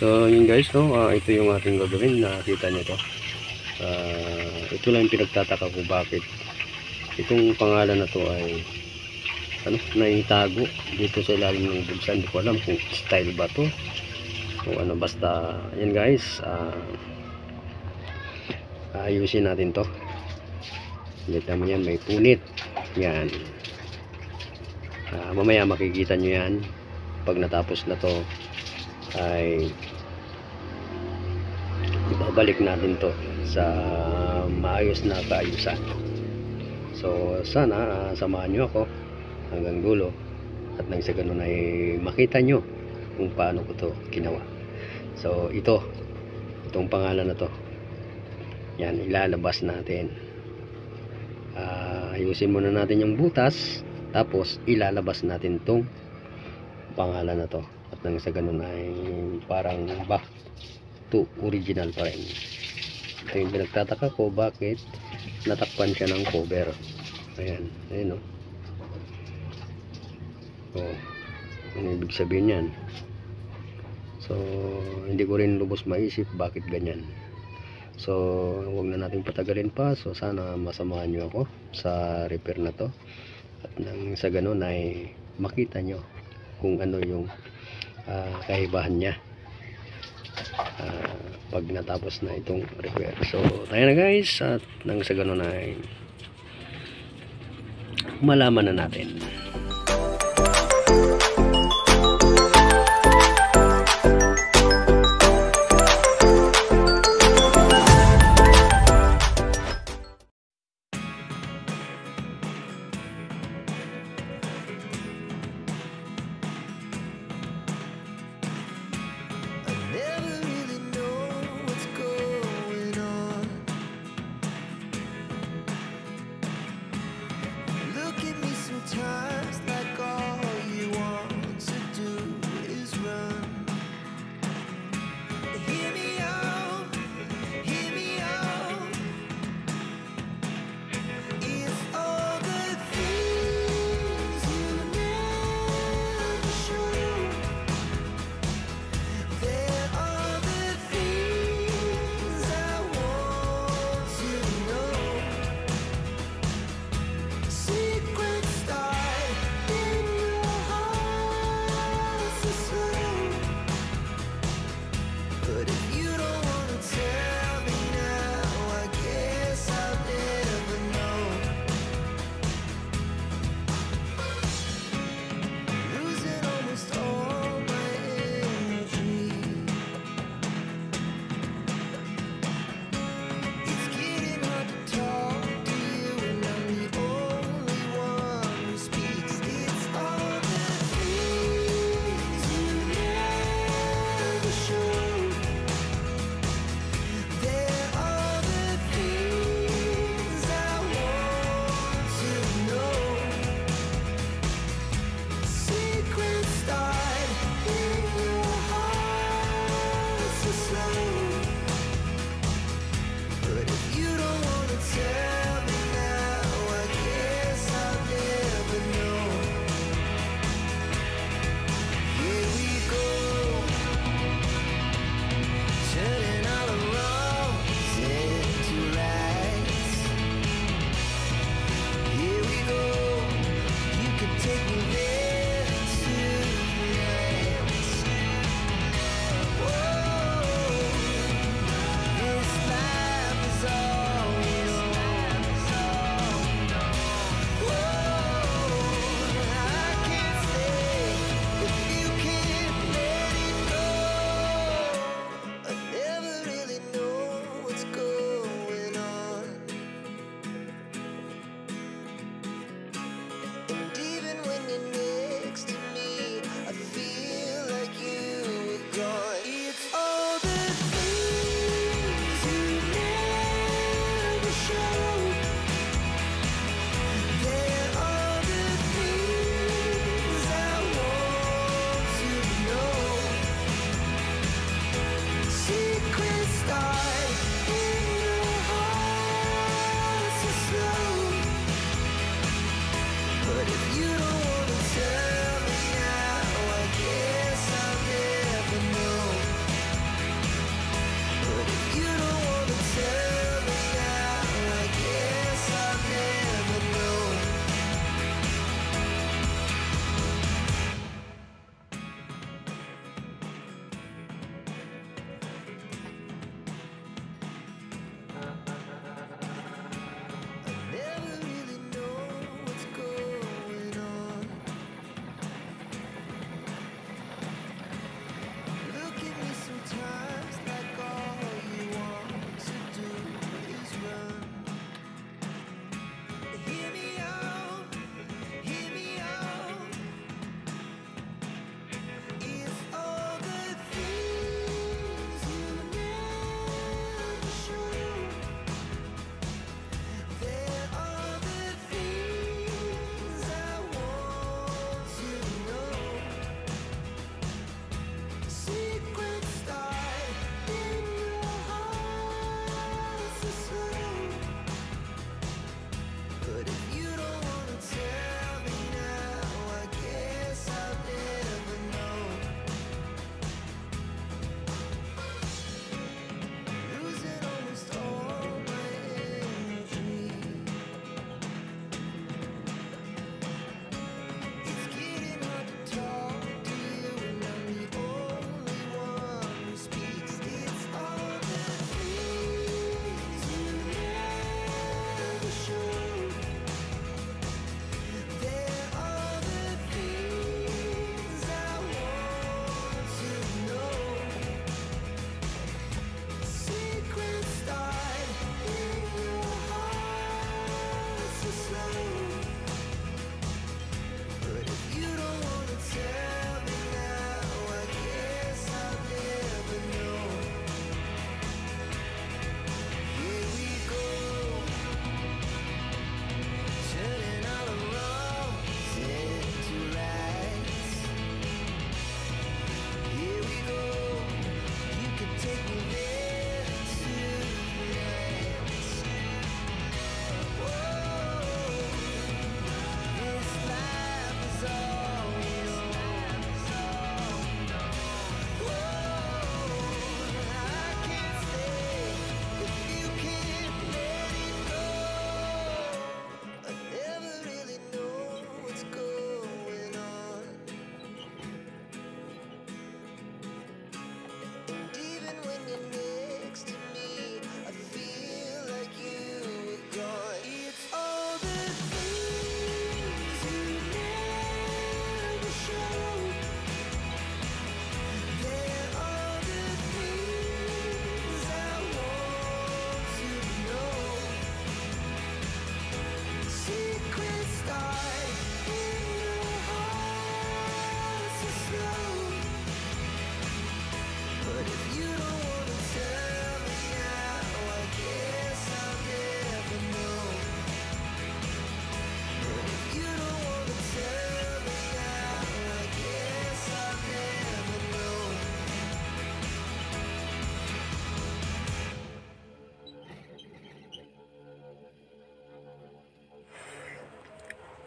So yun guys, no, ito yung ating gagawin. Nakita nyo to. Ito lang yung pinagtataka ko bakit itong pangalan na to ay naitago dito sa ilalim ng bulsa. Hindi ko alam kung style ba to o ano, basta yan guys. Ayusin natin to. Kita mo yan, may punit yan. Mamaya makikita nyo yan pag natapos na to, ay ibabalik natin to sa maayos na kaayusan. So sana samahan nyo ako hanggang dulo, at nang sa ganun ay makita nyo kung paano ko to ginawa. So itong pangalan na to, yan, ilalabas natin. Ayusin muna natin yung butas, tapos ilalabas natin tong pangalan na to, at nang sa ganun ay parang back to original pa rin. Ito yung pinagtataka ko, bakit natakpan siya ng cover. Ayan o. Ano ibig sabihin yan? So hindi ko rin lubos maisip bakit ganyan. So huwag na natin patagalin pa. So sana masamahan nyo ako sa repair na to, at nang sa ganun ay makita nyo kung ano yung kaibahan niya pag natapos na itong repair. So tayo na guys, at nang sa ganun ay malaman na natin. Time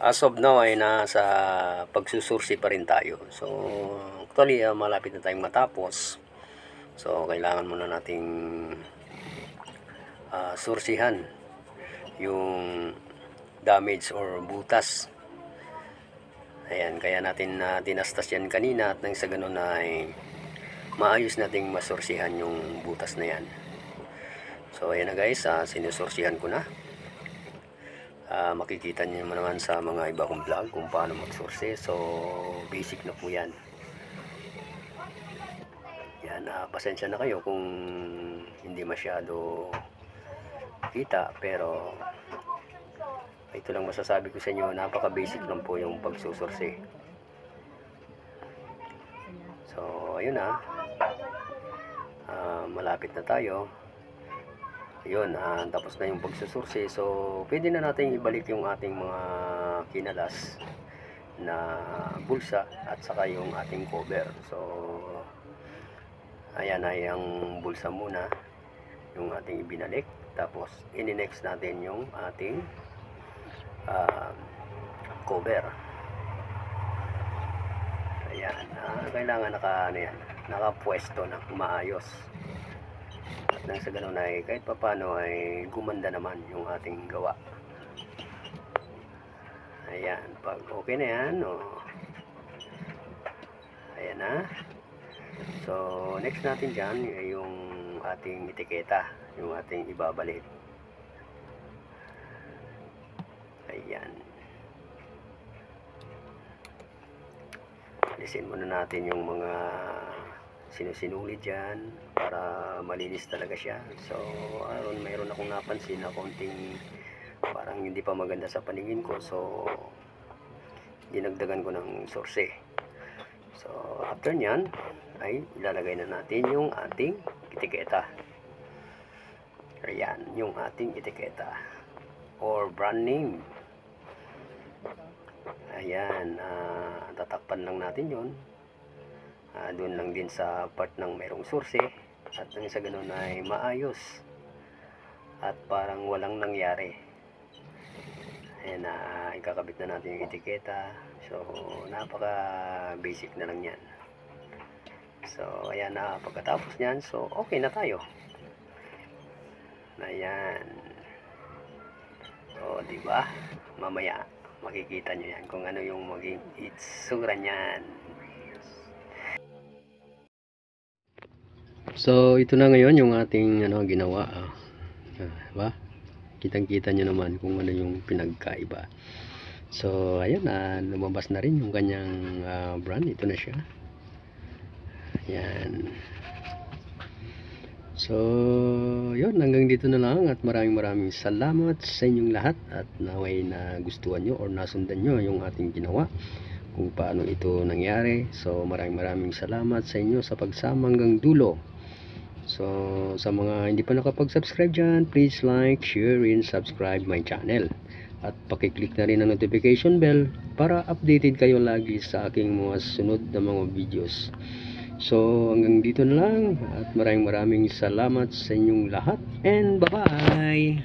as of now ay nasa pagsusursi pa rin tayo. So actually malapit na tayong matapos. So kailangan muna nating sursihan yung damage or butas. Ayan, kaya natin tinastas yan kanina, at nang sa ganun ay maayos nating masursihan yung butas na yan. So ayan na guys, sinusursihan ko na. Makikita niyo naman sa mga iba kong vlog kung paano magsursi. So basic na po yan. Yan, pasensya na kayo kung hindi masyado kita, pero ito lang masasabi ko sa inyo, napaka basic lang po yung pagsusursi. So ayun na, malapit na tayo. Yun, tapos na yung pagsusursi. So pwede na natin ibalik yung ating mga kinalas na bulsa at saka yung ating cover. So ayan ay ang bulsa muna yung ating ibinalik, tapos ini-next natin yung ating cover. Ayan, kailangan nakapwesto na maayos. At nang sa ganun ay kahit papano ay gumanda naman yung ating gawa. Ayan, pag okay na yan, ayan na. So next natin dyan ay yung ating etiketa, yung ating ibabalik. Ayan, alisin muna natin yung mga sinusinuli dyan para malinis talaga siya. So mayroon akong napansin na konting parang hindi pa maganda sa paningin ko, so dinagdagan ko ng sorse. So after nyan ay ilalagay na natin yung ating etiketa. Ayan, yung ating etiketa or brand name. Ayan, tatakpan lang natin yun. Doon lang din sa part ng mayroong surse, at nang sa ganun ay maayos at parang walang nangyari. Ayan, ikakabit na natin yung etiketa. So napaka basic na lang yan. So ayan, pagkatapos nyan, so okay na tayo. Ayan, so diba, mamaya makikita nyo yan kung ano yung maging itsura nyan. So ito na ngayon yung ating ginawa. Diba? Kitang-kita nyo naman kung ano yung pinagkaiba. So ayan, lumabas na rin yung kanyang brand. Ito na siya. Ayan. So yun, hanggang dito na lang, at maraming salamat sa inyong lahat, at naway na gustuhan nyo or nasundan nyo yung ating ginawa kung paano ito nangyari. So maraming salamat sa inyo sa pagsama hanggang dulo. So sa mga hindi pa nakapag-subscribe dyan, please like, share, and subscribe my channel, at pakiclick na rin ang notification bell para updated kayo lagi sa aking mga sunod na mga videos. So hanggang dito na lang, at maraming salamat sa inyong lahat, and bye bye.